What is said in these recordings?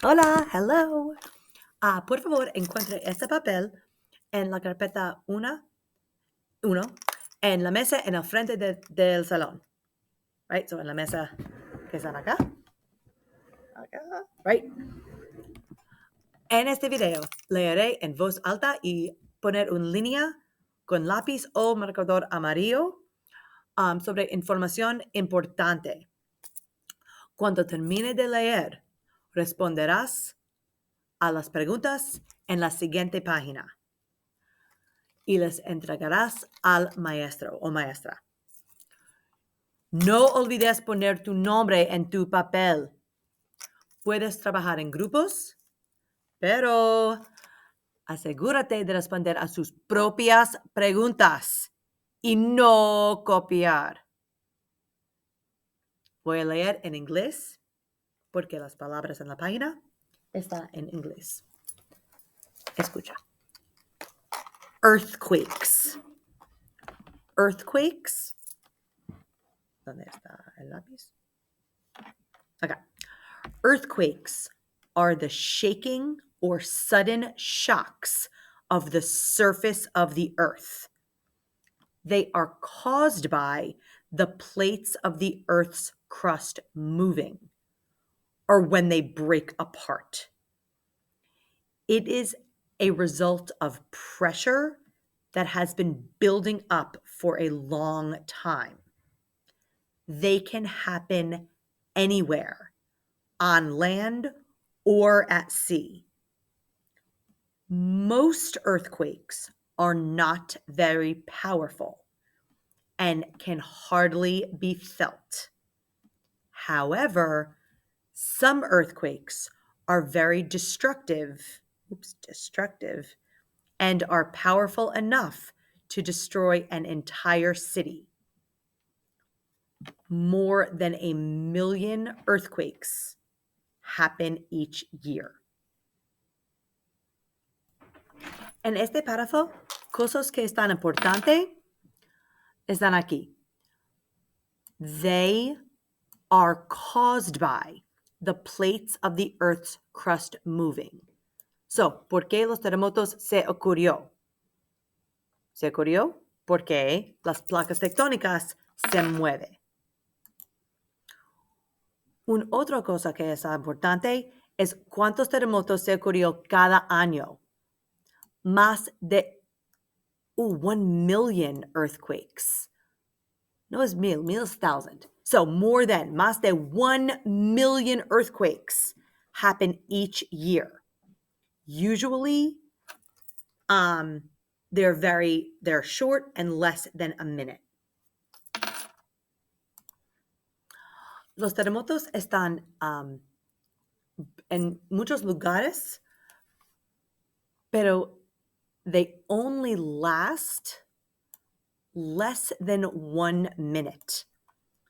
Hola, hello. Por favor, encuentre este papel en la carpeta 1, en la mesa en el frente del salón. Right? So, en la mesa que están acá. Right? En este video, leeré en voz alta y poner una línea con lápiz o marcador amarillo sobre información importante. Cuando termine de leer, responderás a las preguntas en la siguiente página y les entregarás al maestro o maestra. No olvides poner tu nombre en tu papel. Puedes trabajar en grupos, pero asegúrate de responder a sus propias preguntas y no copiar. Voy a leer en inglés porque las palabras en la página están en inglés. Escucha. Earthquakes. Earthquakes. ¿Dónde está el lápiz? Acá. Earthquakes are the shaking or sudden shocks of the surface of the earth. They are caused by the plates of the earth's crust moving, or when they break apart. It is a result of pressure that has been building up for a long time. They can happen anywhere, on land or at sea. Most earthquakes are not very powerful and can hardly be felt. However, some earthquakes are very destructive and are powerful enough to destroy an entire city. More than 1 million earthquakes happen each year. En este párrafo, cosas que están importantes están aquí. They are caused by the plates of the Earth's crust moving. So, ¿por qué los terremotos se ocurrió? Se ocurrió porque las placas tectónicas se mueven. Una otra cosa que es importante es cuántos terremotos se ocurrió cada año. Más de 1 million earthquakes. No es mil es thousand. So more than, más de 1 million earthquakes happen each year. Usually, they're short and less than a minute. Los terremotos están en muchos lugares, pero they only last less than 1 minute.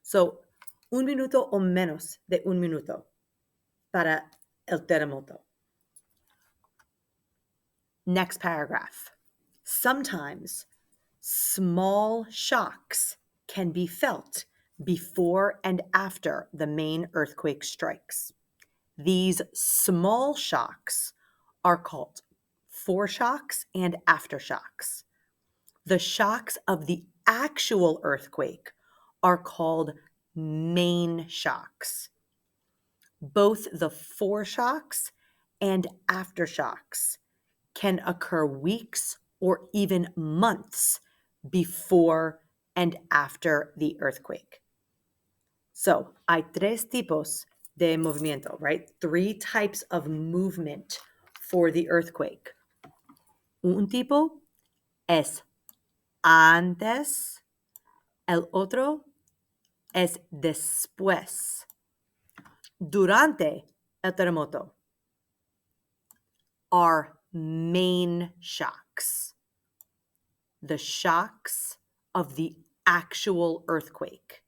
So, 1 minuto o menos de 1 minuto para el terremoto. Next paragraph. Sometimes small shocks can be felt before and after the main earthquake strikes. These small shocks are called foreshocks and aftershocks. The shocks of the actual earthquake are called main shocks. Both the foreshocks and aftershocks can occur weeks or even months before and after the earthquake. So, hay tres tipos de movimiento, right? 3 types of movement for the earthquake. Un tipo es antes, el otro es después. Durante el terremoto are main shocks, the shocks of the actual earthquake.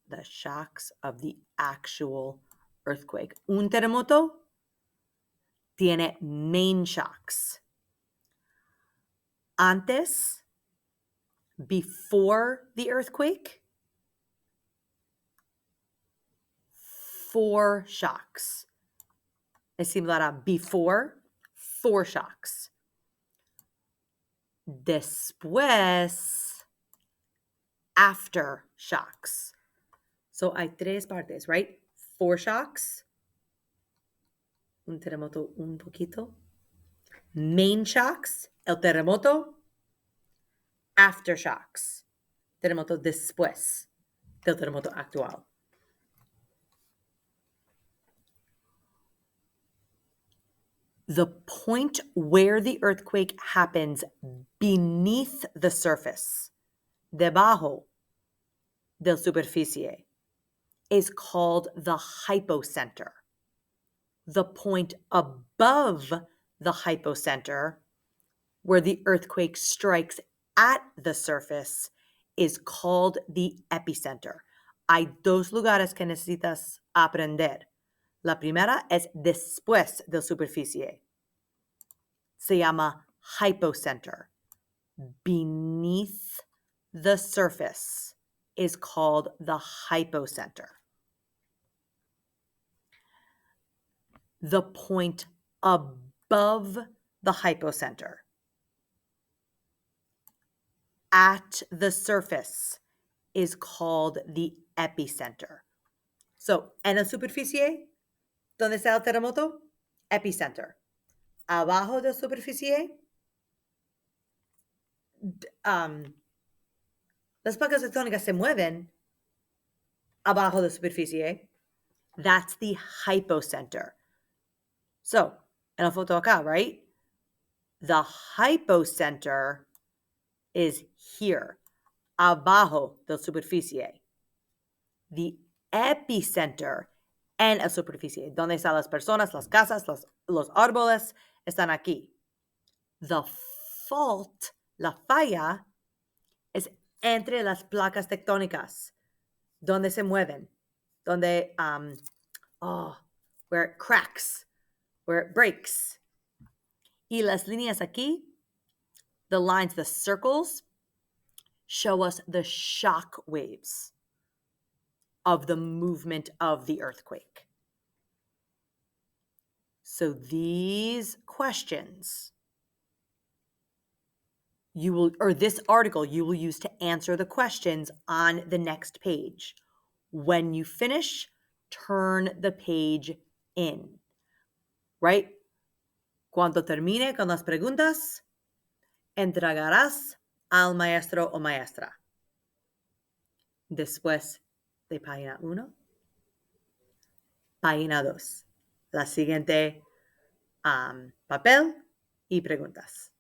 The shocks of the actual earthquake. Un terremoto tiene main shocks. Antes, before the earthquake, foreshocks. es similar a before, foreshocks. Después, aftershocks. So hay tres partes, right? Foreshocks, un terremoto un poquito. Main shocks, el terremoto. Aftershocks, terremoto después del terremoto actual. The point where the earthquake happens beneath the surface, debajo del superficie, is called the hypocenter. The point above the hypocenter, where the earthquake strikes at the surface, is called the epicenter. Hay dos lugares que necesitas aprender. La primera es después de la superficie. Se llama hypocenter. Beneath the surface is called the hypocenter. The point above the hypocenter at the surface is called the epicenter. So, en la superficie, ¿dónde está el terremoto? Epicenter. Abajo de la superficie, las placas tectónicas se mueven abajo de la superficie. That's the hypocenter. So, en la foto acá, right? The hypocenter is here, abajo de la superficie. The epicenter en la superficie, donde están las personas, las casas, los árboles, están aquí. The fault, la falla, es entre las placas tectónicas, donde se mueven, donde, where it cracks, where it breaks. Y las líneas aquí, the lines, the circles, show us the shock waves of the movement of the earthquake. So these questions this article you will use to answer the questions on the next page. When you finish, turn the page in, right? Cuando termine con las preguntas, entregarás al maestro o maestra. Después de página 1, página 2. La siguiente papel y preguntas.